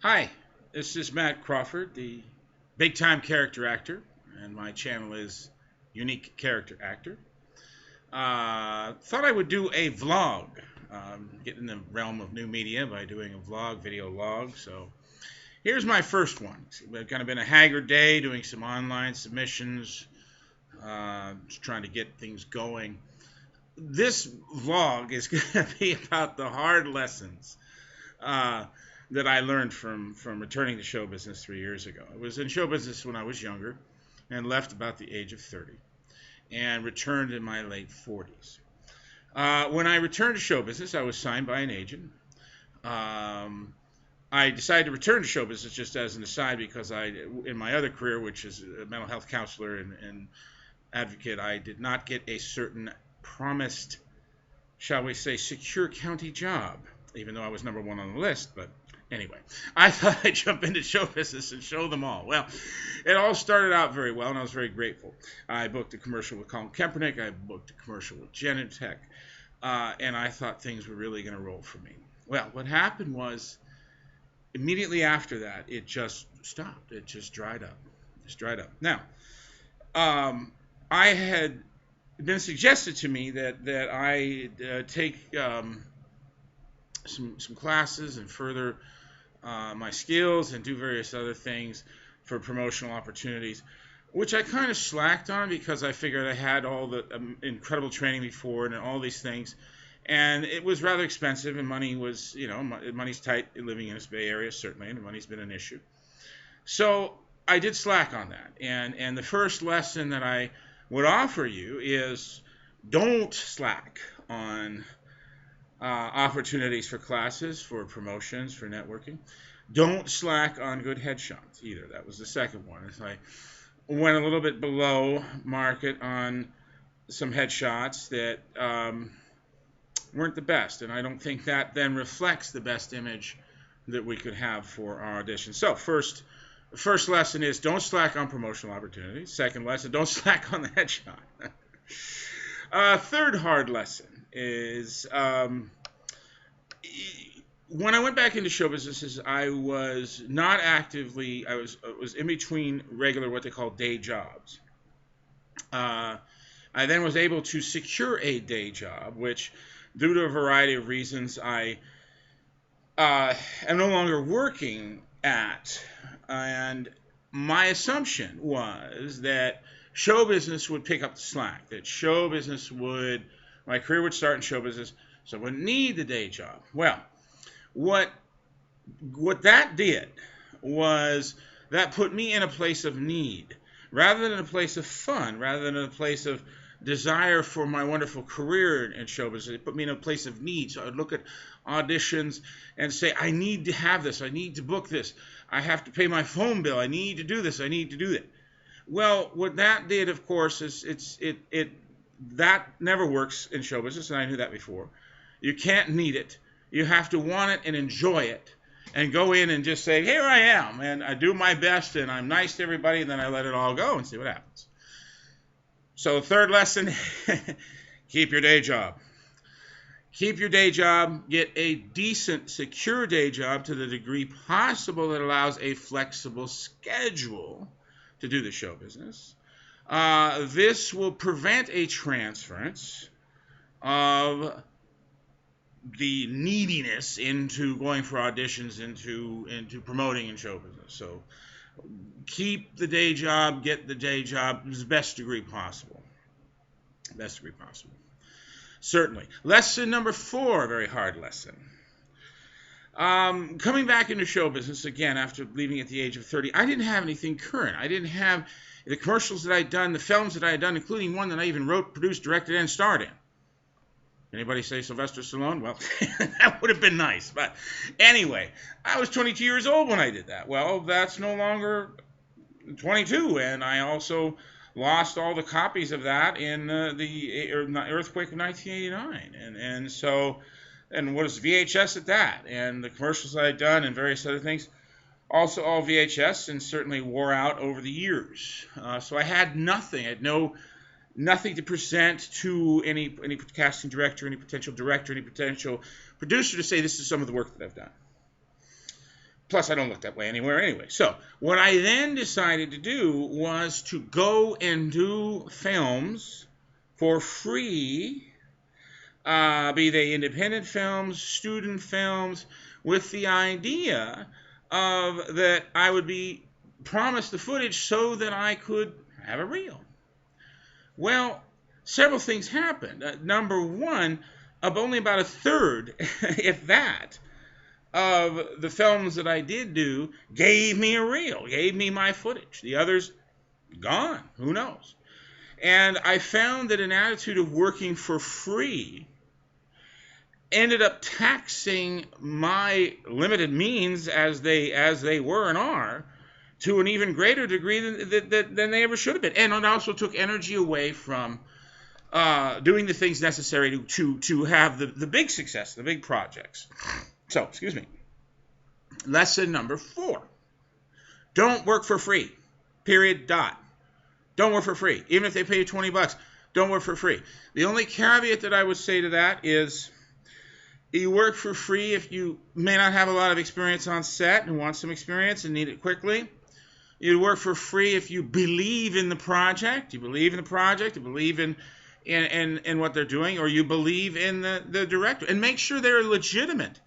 Hi, this is Matt Crawford, the big time character actor, and my channel is Unique Character Actor. Thought I would do a vlog, get in the realm of new media by doing a vlog, video log. So here's my first one. It's kind of been a haggard day doing some online submissions, just trying to get things going. This vlog is going to be about the hard lessons uh, that I learned from returning to show business 3 years ago. I was in show business when I was younger and left about the age of 30 and returned in my late 40s. When I returned to show business, I was signed by an agent. Um, I decided to return to show business just as an aside because in my other career, which is a mental health counselor and advocate, I did not get a certain promised, shall we say, secure county job, even though I was number one on the list. But anyway, I thought I'd jump into show business and show them all. Well, it all started out very well, and I was very grateful. I booked a commercial with Colin Kaepernick. I booked a commercial with Genentech, and I thought things were really going to roll for me. Well, what happened was immediately after that, it just stopped. It just dried up. Just dried up. Now, I had been suggested to me that I take some classes and further my skills and do various other things for promotional opportunities, which I kind of slacked on because I figured I had all the incredible training before and all these things, and it was rather expensive, and money was, money's tight living in this Bay Area, certainly, and money's been an issue. So I did slack on that, and the first lesson that I would offer you is don't slack on opportunities for classes, for promotions, for networking. Don't slack on good headshots either. That was the second one. If I went a little bit below market on some headshots that weren't the best, and I don't think that then reflects the best image that we could have for our audition. So first lesson is don't slack on promotional opportunities. Second lesson, don't slack on the headshot. Third hard lesson is when I went back into show businesses, I was not actively. I was in between regular what they call day jobs. I then was able to secure a day job, which, due to a variety of reasons, I am no longer working at. And my assumption was that show business would pick up the slack, that my career would start in show business, so I wouldn't need the day job. Well, what that did was that put me in a place of need, rather than a place of fun, rather than a place of desire for my wonderful career in show business. It put me in a place of need. So I would look at auditions and say, I need to have this. I need to book this. I have to pay my phone bill. I need to do this. I need to do that. Well, what that did, of course, is that never works in show business, and I knew that before. You can't need it. You have to want it and enjoy it, and go in and just say, here I am, and I do my best, and I'm nice to everybody, and then I let it all go and see what happens. So third lesson, keep your day job. Keep your day job. Get a decent, secure day job to the degree possible that allows a flexible schedule to do the show business. This will prevent a transference of the neediness into going for auditions, into promoting in show business. So keep the day job, get the day job to the best degree possible. Best degree possible. Certainly. Lesson number 4, a very hard lesson. Coming back into show business again after leaving at the age of 30, I didn't have anything current. I didn't have the commercials that I'd done, the films that I had done, including one that I even wrote, produced, directed, and starred in. Anybody say Sylvester Stallone? Well, that would have been nice. But anyway, I was 22 years old when I did that. Well, that's no longer 22, and I also lost all the copies of that in the earthquake of 1989. And what is VHS at that? And the commercials I had done and various other things, also all VHS, and certainly wore out over the years. So I had nothing. I had nothing to present to any casting director, any potential producer to say this is some of the work that I've done. Plus, I don't look that way anywhere anyway. So, what I then decided to do was to go and do films for free, be they independent films, student films, with the idea of that I would be promised the footage so that I could have a reel. Well, several things happened. Number one, only about a third, if that, of the films that I did do gave me a reel, gave me my footage. The others, gone. Who knows? And I found that an attitude of working for free ended up taxing my limited means as they were and are to an even greater degree than they ever should have been. And it also took energy away from doing the things necessary to have the big success, the big projects. So, excuse me. Lesson number 4. Don't work for free. Period. Dot. Don't work for free. Even if they pay you $20, don't work for free. The only caveat that I would say to that is you work for free if you may not have a lot of experience on set and want some experience and need it quickly. You work for free if you believe in the project. You believe in the project. You believe in what they're doing, or you believe in the director. And make sure they're legitimate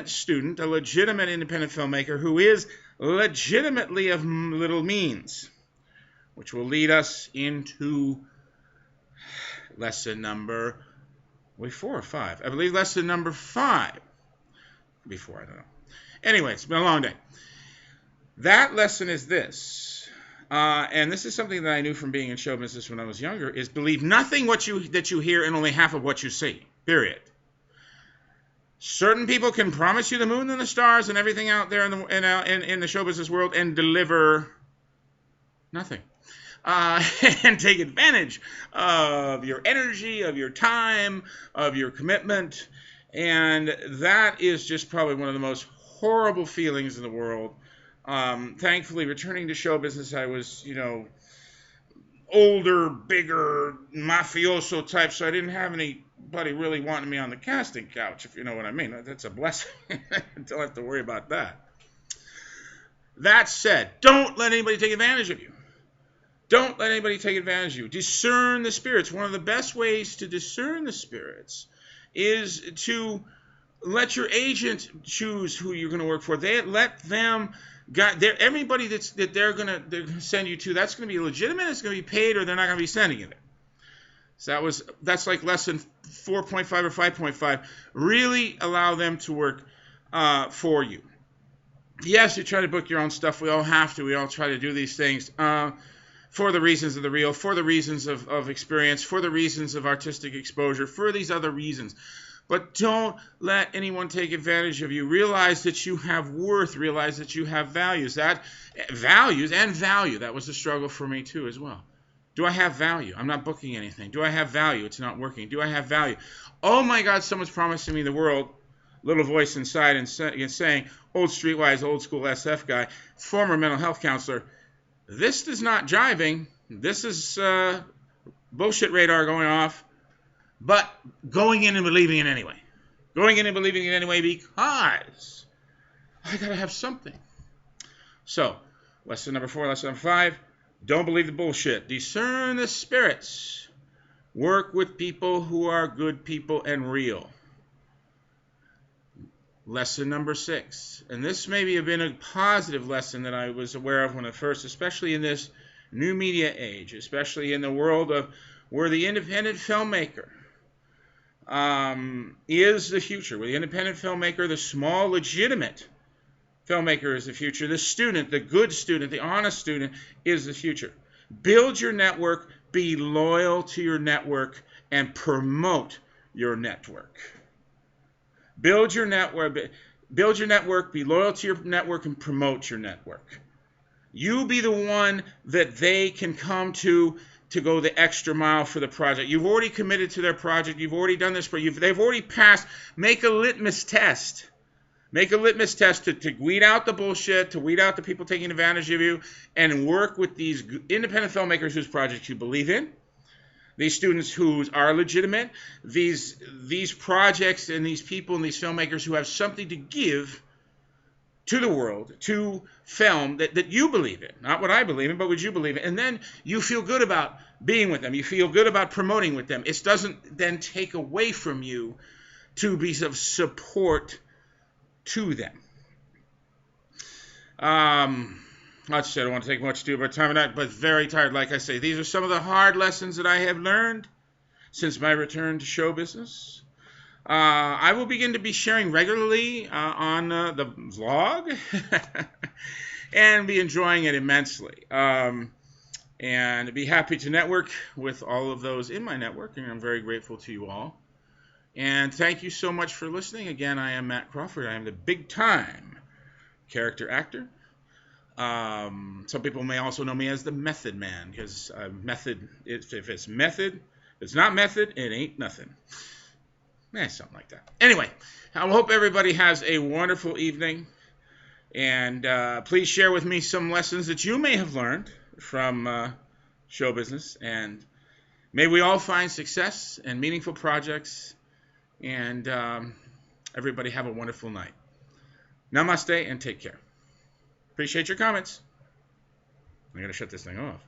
student, a legitimate independent filmmaker who is legitimately of little means, which will lead us into lesson number 4 or 5. I believe lesson number 5. Before, I don't know. Anyway, it's been a long day. That lesson is this, and this is something that I knew from being in show business when I was younger, is believe nothing that you hear and only half of what you see, period. Certain people can promise you the moon and the stars and everything out there in the show business world and deliver nothing. And take advantage of your energy, of your time, of your commitment. And that is just probably one of the most horrible feelings in the world. Thankfully, returning to show business, I was, older, bigger, mafioso type, so I didn't have anybody really wanting me on the casting couch, if you know what I mean. That's a blessing. I don't have to worry about that. That said, don't let anybody take advantage of you. Don't let anybody take advantage of you. Discern the spirits. One of the best ways to discern the spirits is to let your agent choose who you're going to work for. Let them everybody that they're going to send you to, that's going to be legitimate, it's going to be paid, or they're not going to be sending you there. So that's like lesson 4.5 or 5.5. Really allow them to work for you. Yes, you try to book your own stuff. We all have to. We all try to do these things. For the reasons of the reel, for the reasons of experience, for the reasons of artistic exposure, for these other reasons. But don't let anyone take advantage of you. Realize that you have worth. Realize that you have values. That was the struggle for me too as well. Do I have value? I'm not booking anything. Do I have value? It's not working. Do I have value? Oh my God, someone's promising me the world. Little voice inside and saying, old streetwise, old school SF guy, former mental health counselor, this is not jiving. This is bullshit radar going off. But going in and believing it anyway. Going in and believing it anyway because I got to have something. So, lesson number 4, lesson number 5. Don't believe the bullshit. Discern the spirits. Work with people who are good people and real. Lesson number 6, and this maybe have been a positive lesson that I was aware of when at first, especially in this new media age, especially in the world of where the independent filmmaker is the future. Where the independent filmmaker, the small, legitimate filmmaker is the future. The student, the good student, the honest student is the future. Build your network, be loyal to your network, and promote your network. Build your network, be loyal to your network, and promote your network. You be the one that they can come to go the extra mile for the project. You've already committed to their project. You've already done this they've already passed. Make a litmus test. Make a litmus test to weed out the bullshit, to weed out the people taking advantage of you, and work with these independent filmmakers whose projects you believe in. These students who are legitimate, these projects and these people and these filmmakers who have something to give to the world, to film that you believe in, not what I believe in, but what you believe in. And then you feel good about being with them. You feel good about promoting with them. It doesn't then take away from you to be of support to them. Like I said, I don't want to take much too much time on that, but very tired. Like I say, these are some of the hard lessons that I have learned since my return to show business. I will begin to be sharing regularly on the vlog and be enjoying it immensely. And be happy to network with all of those in my network, and I'm very grateful to you all. And thank you so much for listening. Again, I am Matt Crawford. I am the big-time character actor. Some people may also know me as the Method Man, because method, if it's method, if it's not method, it ain't nothing. Something like that. Anyway, I hope everybody has a wonderful evening. And please share with me some lessons that you may have learned from show business. And may we all find success and meaningful projects. And everybody have a wonderful night. Namaste and take care. Appreciate your comments. I'm going to shut this thing off.